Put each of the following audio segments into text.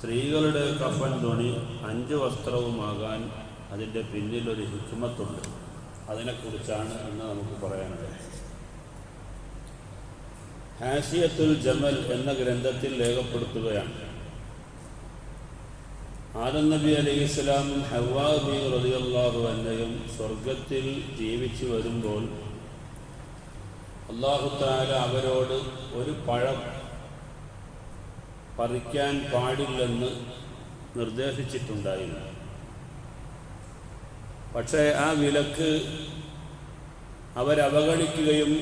സ്ത്രീകളുടെ കഫൻ തുണി 5 വസ്ത്രവുമാകാൻ അതിൻ്റെ പിന്നിലൊരു ഹിക്മത്തുണ്ട്. അതിനെക്കുറിച്ചാണ് ഇന്ന് നമുക്ക് പറയാനുള്ളത്. ഹാഷിയത്തുൽ ജമൽ എന്ന ഗ്രന്ഥത്തിൽ രേഖപ്പെടുത്തുകയാണ്, ആദം നബി അലൈഹിസ്സലാമും ഹവ്വാ ബീവി റളിയല്ലാഹു അൻഹയും സ്വർഗത്തിൽ ജീവിച്ചു വരുമ്പോൾ അല്ലാഹു തആല അവരോട് ഒരു പഴം പറിക്കാൻ പാടില്ലെന്ന് നിർദ്ദേശിച്ചിട്ടുണ്ടായിരുന്നു. പക്ഷേ ആ വിലക്ക് അവരവഗണിക്കുകയും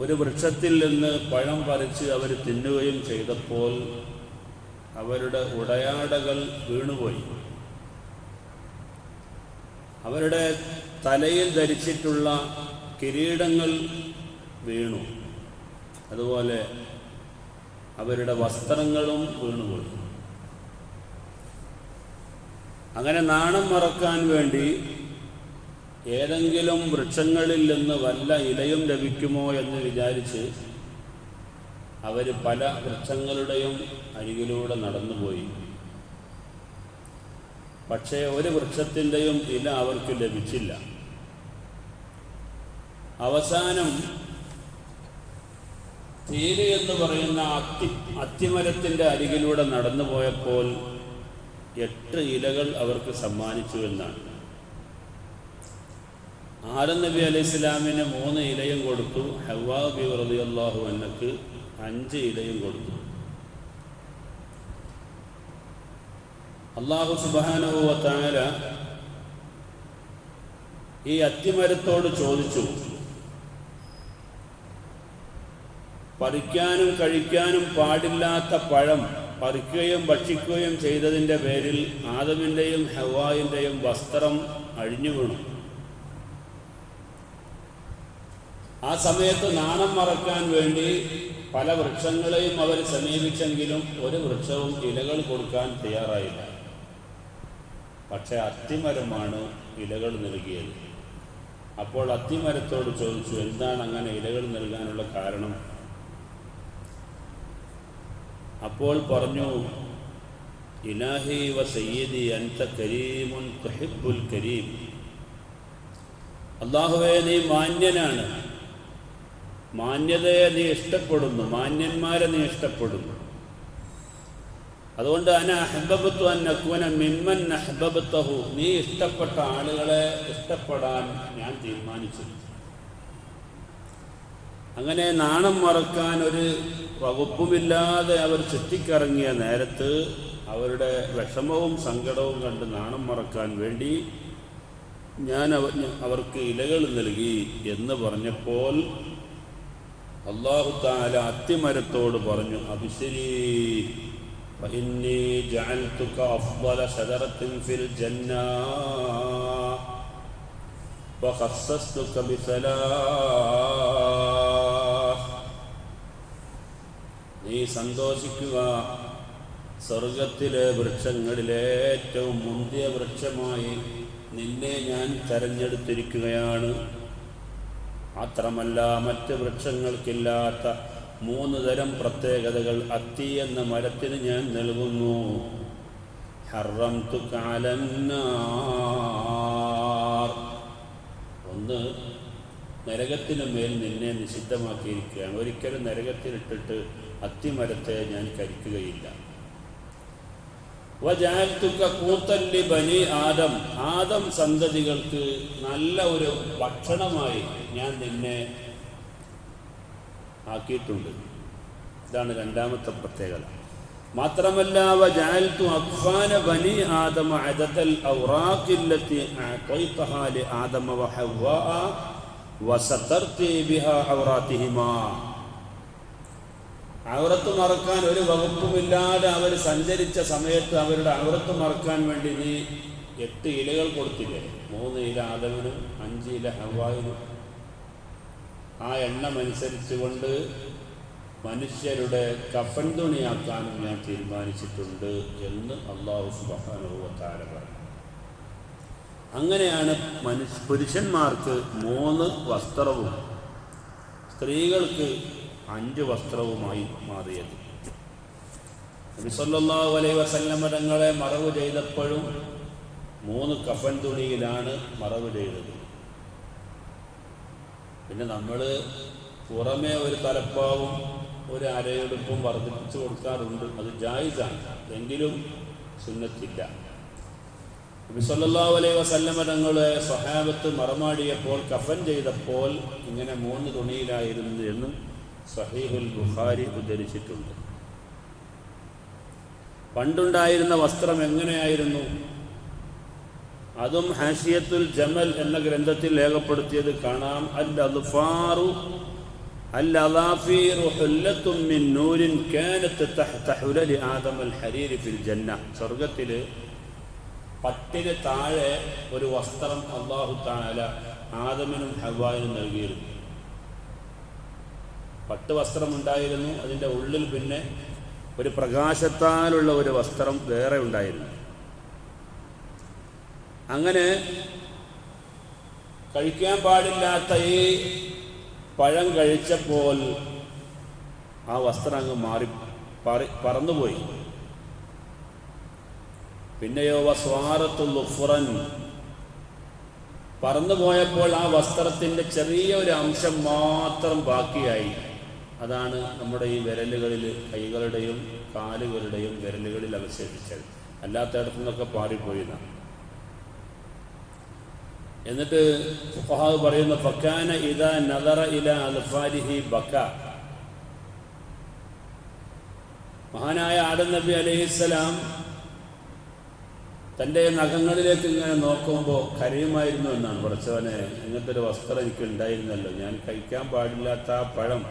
ഒരു വൃക്ഷത്തിൽ നിന്ന് പഴം പറിച്ച് അവർ തിന്നുകയും ചെയ്തപ്പോൾ അവരുടെ ഉടയാടകൾ വീണുപോയി. അവരുടെ തലയിൽ ധരിച്ചിട്ടുള്ള കിരീടങ്ങൾ വീണു. അതുപോലെ അവരുടെ വസ്ത്രങ്ങളും വീണുപോയി. അങ്ങനെ നാണം മറക്കാൻ വേണ്ടി ഏതെങ്കിലും വൃക്ഷങ്ങളിൽ നിന്ന് വല്ല ഇലയും ലഭിക്കുമോ എന്ന് വിചാരിച്ച് അവർ പല വൃക്ഷങ്ങളുടെയും അരികിലൂടെ നടന്നുപോയി. പക്ഷേ ഒരു വൃക്ഷത്തിൻ്റെയും ഇല അവർക്ക് ലഭിച്ചില്ല. അവസാനം തീര് എന്ന് പറയുന്ന അത്തിമരത്തിൻ്റെ അരികിലൂടെ നടന്നു പോയപ്പോൾ 8 ഇലകൾ അവർക്ക് സമ്മാനിച്ചു എന്നാണ്. ആദം നബി അലൈഹിസ്സലാമിന് 3 ഇലയും കൊടുത്തു, ഹവ്വാ ബീവി റളിയല്ലാഹു അൻഹയ്ക്ക് 5 ഇലയും കൊടുത്തു. അല്ലാഹു സുബ്ഹാനഹു വ തആല ഈ അത്തിമരത്തോട് ചോദിച്ചു, പറിക്കാനും കഴിക്കാനും പാടില്ലാത്ത പഴം പറിക്കുകയും ഭക്ഷിക്കുകയും ചെയ്തതിൻ്റെ പേരിൽ ആദമിൻ്റെയും ഹവ്വായിൻ്റെയും വസ്ത്രം അഴിഞ്ഞു വീണു. ആ സമയത്ത് നാണം മറക്കാൻ വേണ്ടി പല വൃക്ഷങ്ങളെയും അവർ സമീപിച്ചെങ്കിലും ഒരു വൃക്ഷവും ഇലകൾ കൊടുക്കാൻ തയ്യാറായില്ല. പക്ഷെ അത്തിമരമാണ് ഇലകൾ നൽകിയത്. അപ്പോൾ അത്തിമരത്തോട് ചോദിച്ചു, എന്താണ് അങ്ങനെ ഇലകൾ നൽകാനുള്ള കാരണം? അപ്പോൾ പറഞ്ഞു, ഇലാഹി വ സയ്യിദി അൻത കരീമുൻ തുഹിബ്ബുൽ കരീം. അല്ലാഹുവേ, നീ മാന്യനാണ്, മാന്യതയെ നീ ഇഷ്ടപ്പെടുന്നു, മാന്യന്മാരെ നീ ഇഷ്ടപ്പെടുന്നു. അതുകൊണ്ട് അന അഹ്ബബ്തു അൻ അകൂന മിമ്മൻ അഹ്ബബ്തഹു, നീ ഇഷ്ടപ്പെട്ട ആളുകളെ ഇഷ്ടപ്പെടാൻ ഞാൻ തീരുമാനിച്ചു. അങ്ങനെ നാണം മറക്കാൻ ഒരു വകുപ്പുമില്ലാതെ അവർ ചുറ്റിക്കറങ്ങിയ നേരത്ത് അവരുടെ വിഷമവും സങ്കടവും കണ്ട് നാണം മറക്കാൻ വേണ്ടി ഞാൻ അവർക്ക് ഇലകൾ നൽകി എന്ന് പറഞ്ഞപ്പോൾ അല്ലാഹു തആല അത്തിമരത്തോട് പറഞ്ഞു, അബ്ശിരീ ഫഇന്നീ ജഅൽതുക അഫ്ളല ശജറത്തിൻ ഫിൽ ജന്ന വഖസ്സസ്തുക ബിസലാസ്. നീ സന്തോഷിക്കുക, സ്വർഗത്തിലെ വൃക്ഷങ്ങളിലെ ഏറ്റവും മുന്തിയ വൃക്ഷമായി നിന്നെ ഞാൻ തെരഞ്ഞെടുത്തിരിക്കുകയാണ്. മാത്രമല്ല, മറ്റ് വൃക്ഷങ്ങൾക്കില്ലാത്ത 3 തരം പ്രത്യേകതകൾ അത്തി എന്ന മരത്തിന് ഞാൻ നൽകുന്നു. ഹറംതുക അലന്നാർ, ഒന്ന്, നരകത്തിനു മേൽ നിന്നെ നിഷിദ്ധമാക്കിയിരിക്കുകയാണ്. ഒരിക്കലും നരകത്തിലിട്ടിട്ട് അത്തിമരത്തെ ഞാൻ കരിക്കുകയില്ല. വജഅൽതുക ഖൂതൻ ലിബനി ആദം, ആദം സന്തതികൾക്ക് നല്ല ഒരു ഭക്ഷണമായി ഞാൻ നിന്നെ ആക്കിയിട്ടുണ്ട്. ഇതാണ് രണ്ടാമത്തെ പ്രത്യേകത. മാത്രമല്ല, വജഅൽതു അഖ്ഫാന ബനി ആദമ അദദൽ ഔറാഖില്ലതി അഅതൈതഹാ ലി ആദമ വഹവ്വാ വസതർതി ബിഹാ ഔറാതിഹിമാ. ഔറത്ത് മറക്കാൻ ഒരു വകുപ്പുമില്ലാതെ അവർ സഞ്ചരിച്ച സമയത്ത് അവരുടെ ഔറത്ത് മറക്കാൻ വേണ്ടി നീ 8 ഇലകൾ കൊടുത്തില്ലേ? 3 ഇല ആദമിനും 5 ഇല ഹവ്വായിനും. ആ എണ്ണമനുസരിച്ച് കൊണ്ട് മനുഷ്യരുടെ കഫൻ തുണിയാക്കാനും ഞാൻ തീരുമാനിച്ചിട്ടുണ്ട് എന്ന് അല്ലാഹു സുബ്ഹാനഹു വ തആല പറഞ്ഞു. അങ്ങനെയാണ് പുരുഷന്മാർക്ക് 3 വസ്ത്രവും സ്ത്രീകൾക്ക് 5 വസ്ത്രവുമായി മാറിയത്. നബി സല്ലല്ലാഹു അലൈഹി വസല്ലം തങ്ങളെ മറവ് ചെയ്തപ്പോഴും 3 കഫൻ തുണിയിലാണ് മറവ് ചെയ്തത്. പിന്നെ നമ്മൾ പുറമേ ഒരു തലപ്പാവും ഒരു അരയെടുപ്പും വർദ്ധിപ്പിച്ചു കൊടുക്കാറുണ്ട്, അത് ജായിസാണ്, എങ്കിലും സുന്നത്തില്ല. നബി സല്ലല്ലാഹു അലൈഹി വസല്ലം തങ്ങളെ സ്വഹാബത്ത് മറമാടിയപ്പോൾ കഫൻ ചെയ്തപ്പോൾ ഇങ്ങനെ 3 തുണിയിലായിരുന്നു എന്ന് സഹീഹുൽ ബുഖാരി ഉദ്ധരിച്ചിട്ടുണ്ട്. പണ്ടുണ്ടായിരുന്ന വസ്ത്രം എങ്ങനെയായിരുന്നു? അതും ഹാഷിയത്തുൽ ജമൽ എന്ന ഗ്രന്ഥത്തിൽ രേഖപ്പെടുത്തിയത് കാണാം. അൽ-അളാഫീറു ഹുല്ലത്തും മിൻ നൂരിൻ കാനത്ത് തഹ്ത ഹുലലി ആദം അൽ-ഹരീരി ഫിൽ ജന്ന. സ്വർഗ്ഗത്തിൽ പട്ടിന് താഴെ ഒരു വസ്ത്രം അല്ലാഹു തആല ആദമിനും ഹവ്വായിനും നൽകിയിരുന്നു. പട്ട് വസ്ത്രം ഉണ്ടായിരുന്നു, അതിൻ്റെ ഉള്ളിൽ പിന്നെ ഒരു പ്രകാശത്താലുള്ള ഒരു വസ്ത്രം വേറെ ഉണ്ടായിരുന്നു. അങ്ങനെ കഴിക്കാൻ പാടില്ലാത്ത ഈ പഴം കഴിച്ചപ്പോൾ ആ വസ്ത്രം അങ്ങ് പറന്നുപോയി. പിന്നെയോ വസ്വാറത്തുൽ ഉഫ്റൻ, പറന്നുപോയപ്പോൾ ആ വസ്ത്രത്തിൻ്റെ ചെറിയ ഒരു അംശം മാത്രം ബാക്കിയായി. അതാണ് നമ്മുടെ ഈ വിരലുകളിൽ, കൈകളുടെയും കാലുകളുടെയും വിരലുകളിൽ അവശേഷിച്ചത്. അല്ലാത്തയിടത്തു നിന്നൊക്കെ പാറിപ്പോയിന്നാണ്. എന്നിട്ട് ഫുഖഹാവ് പറയുന്ന ഫക്കാന ഇദാ നദറ ഇലാ അൽഫാരിഹി ബക. മഹാനായ ആദം നബി അലൈഹിസ്സലാം തൻ്റെ നഖങ്ങളിലേക്ക് ഇങ്ങനെ നോക്കുമ്പോൾ കരയുമായിരുന്നു എന്നാണ്. പഠിച്ചവനെ, ഇങ്ങനത്തെ ഒരു വസ്ത്രം എനിക്ക് ഉണ്ടായിരുന്നല്ലോ, ഞാൻ കഴിക്കാൻ പാടില്ലാത്ത ആ പഴം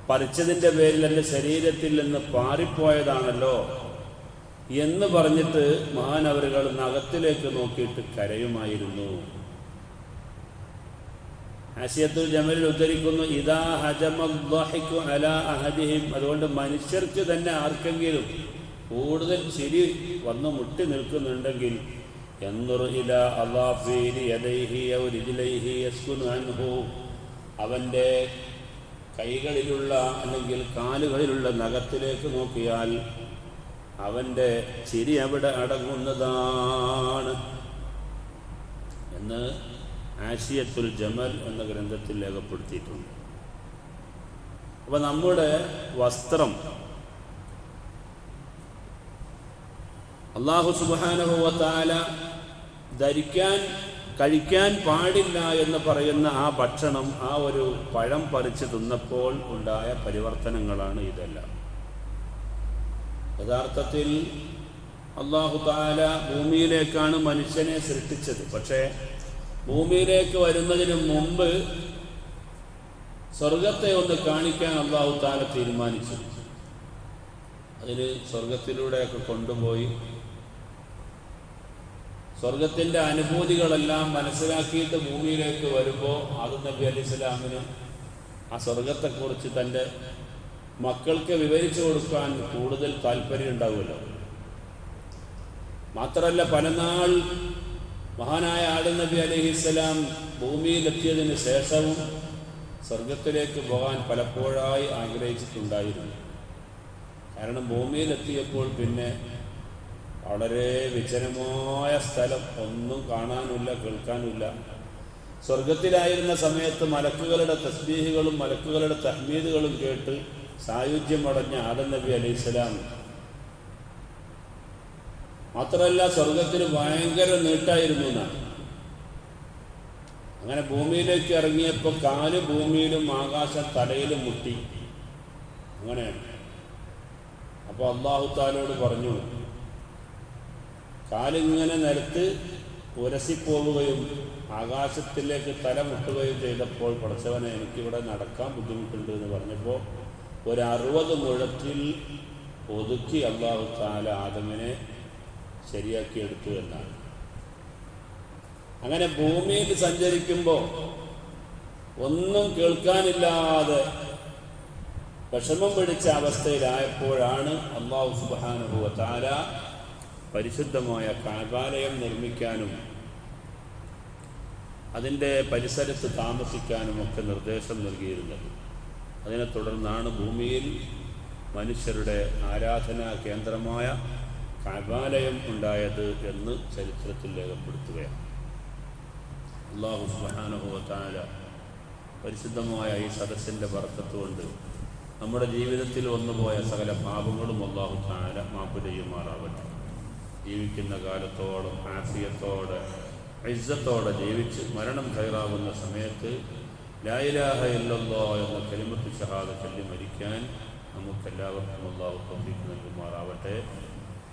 പറിച്ചതിൻ്റെ പേരിൽ എൻ്റെ ശരീരത്തിൽ നിന്ന് പാറിപ്പോയതാണല്ലോ എന്ന് പറഞ്ഞിട്ട് മഹാനവറുകൾ നഖത്തിലേക്ക് നോക്കിയിട്ട് കരയുമായിരുന്നു. ഹാഷിയത്തുൽ ജമലിൽ ഉദ്ധരിക്കുന്നു, ഇദാ ഹജമൽ ളാഹിഖു അലാ അഹദിഹിം. അതുകൊണ്ട് മനുഷ്യർക്ക് തന്നെ ആർക്കെങ്കിലും കൂടുതൽ ചിരി വന്നു മുട്ടി നിൽക്കുന്നുണ്ടെങ്കിൽ യൻദുർ ഇലാ അളാഫീരി യദൈഹി ഔ റിജ്ലൈഹി യസ്കുനു അൻഹു, അവൻ്റെ കൈകളിലുള്ള അല്ലെങ്കിൽ കാലുകളിലുള്ള നഖത്തിലേക്ക് നോക്കിയാൽ അവൻ്റെ ചിരി അവിടെ അടങ്ങുന്നതാണ് എന്ന് ആശിയത്തുൽ ജമൽ എന്ന ഗ്രന്ഥത്തിൽ രേഖപ്പെടുത്തിയിട്ടുണ്ട്. അപ്പോൾ നമ്മുടെ വസ്ത്രം അല്ലാഹു സുബ്ഹാനഹു വ തആല കഴിക്കാൻ പാടില്ല എന്ന് പറയുന്ന ആ ഭക്ഷണം, ആ ഒരു പഴം പറിച്ച് തിന്നപ്പോൾ ഉണ്ടായ പരിവർത്തനങ്ങളാണ് ഇതെല്ലാം. യഥാർത്ഥത്തിൽ അല്ലാഹു തആല ഭൂമിയിലേക്കാണ് മനുഷ്യനെ സൃഷ്ടിച്ചത്. പക്ഷേ ഭൂമിയിലേക്ക് വരുന്നതിന് മുമ്പ് സ്വർഗത്തെ ഒന്ന് കാണിക്കാൻ അല്ലാഹു തആല തീരുമാനിച്ചു. അതിന് സ്വർഗത്തിലൂടെയൊക്കെ കൊണ്ടുപോയി സ്വർഗത്തിൻ്റെ അനുഭൂതികളെല്ലാം മനസ്സിലാക്കിയിട്ട് ഭൂമിയിലേക്ക് വരുമ്പോൾ ആദം നബി അലൈഹിസ്സലാമിന് ആ സ്വർഗത്തെക്കുറിച്ച് തൻ്റെ മക്കൾക്ക് വിവരിച്ചു കൊടുക്കാൻ കൂടുതൽ താല്പര്യം ഉണ്ടാവുമല്ലോ. മാത്രമല്ല, പലനാൾ മഹാനായ ആദം നബി അലൈഹിസ്സലാം ഭൂമിയിലെത്തിയതിന് ശേഷവും സ്വർഗത്തിലേക്ക് പോകാൻ പലപ്പോഴായി ആഗ്രഹിച്ചിട്ടുണ്ടായിരുന്നു. കാരണം ഭൂമിയിലെത്തിയപ്പോൾ പിന്നെ വളരെ വിജനമായ സ്ഥലം, ഒന്നും കാണാനില്ല, കേൾക്കാനില്ല. സ്വർഗത്തിലായിരുന്ന സമയത്ത് മലക്കുകളുടെ തസ്ബീഹുകളും മലക്കുകളുടെ തഹ്മീദുകളും കേട്ട് സായുജ്യമടഞ്ഞ ആദം നബി അലൈഹിസ്സലാം മാത്രമല്ല സ്വർഗത്തിന് ഭയങ്കര നീട്ടായിരുന്നു എന്നാണ്. അങ്ങനെ ഭൂമിയിലേക്ക് ഇറങ്ങിയപ്പോൾ കാല് ഭൂമിയിലും ആകാശം തലയിലും മുട്ടി. അങ്ങനെയാണ്. അപ്പോൾ അല്ലാഹു തആലയോട് പറഞ്ഞു, കാലിങ്ങനെ നിലത്ത് ഉരസിപ്പോവുകയും ആകാശത്തിലേക്ക് തല മുട്ടുകയും ചെയ്തപ്പോൾ പഠിച്ചവനെ എനിക്കിവിടെ നടക്കാൻ ബുദ്ധിമുട്ടുണ്ട് എന്ന് പറഞ്ഞപ്പോൾ ഒരു 60 മുഴത്തിൽ ഒതുക്കി അല്ലാഹു തആല ആദമിനെ ശരിയാക്കിയെടുത്തു എന്നാണ്. അങ്ങനെ ഭൂമിയിൽ സഞ്ചരിക്കുമ്പോൾ ഒന്നും കേൾക്കാനില്ലാതെ വിഷമം പിടിച്ച അവസ്ഥയിലായപ്പോഴാണ് അല്ലാഹു സുബ്ഹാനഹു വ തആല പരിശുദ്ധമായ കഅബാലയം നിർമ്മിക്കാനും അതിൻ്റെ പരിസരത്ത് താമസിക്കാനും ഒക്കെ നിർദ്ദേശം നൽകിയിരുന്നത്. അതിനെ തുടർന്നാണ് ഭൂമിയിൽ മനുഷ്യരുടെ ആരാധനാ കേന്ദ്രമായ കഅബാലയം ഉണ്ടായത് എന്ന് ചരിത്രത്തിൽ രേഖപ്പെടുത്തുകയാണ്. അല്ലാഹു സുബ്ഹാനഹു വ തആല പരിശുദ്ധമായ ഈ സദസ്സിൻ്റെ ബർക്കത്ത് കൊണ്ട് നമ്മുടെ ജീവിതത്തിൽ വന്നുപോയ സകല പാപങ്ങളും അല്ലാഹു തആല മാപ്പ് ചെയ്യുമാറാവട്ടെ. ജീവിക്കുന്ന കാലത്തോളം ആഫിയത്തോടെ ഇസ്സത്തോടെ ജീവിച്ച് മരണം ഖൈറാവുന്ന സമയത്ത് ലാ ഇലാഹ ഇല്ലല്ലാഹ് എന്ന കലിമത്ത് ഷഹാദ ചൊല്ലി മരിക്കാൻ നമുക്കെല്ലാവർക്കും അല്ലാഹു തൗഫീഖ് നൽകുമാറാവട്ടെ.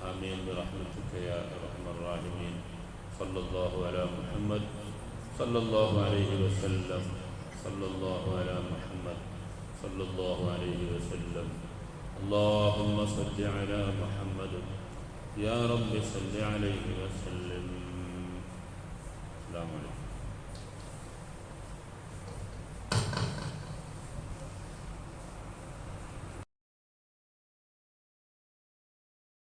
ആമീൻ ബിറഹ്മതിക യാ അർഹമർ റഹീമീൻ. സല്ലല്ലാഹു അലാ മുഹമ്മദ് സല്ലല്ലാഹു അലൈഹി വസല്ലം. സല്ലല്ലാഹു അലാ മുഹമ്മദ് സല്ലല്ലാഹു അലൈഹി വസല്ലം. اللهم صل على محمد يا رب صل عليه وسلم. السلام عليكم.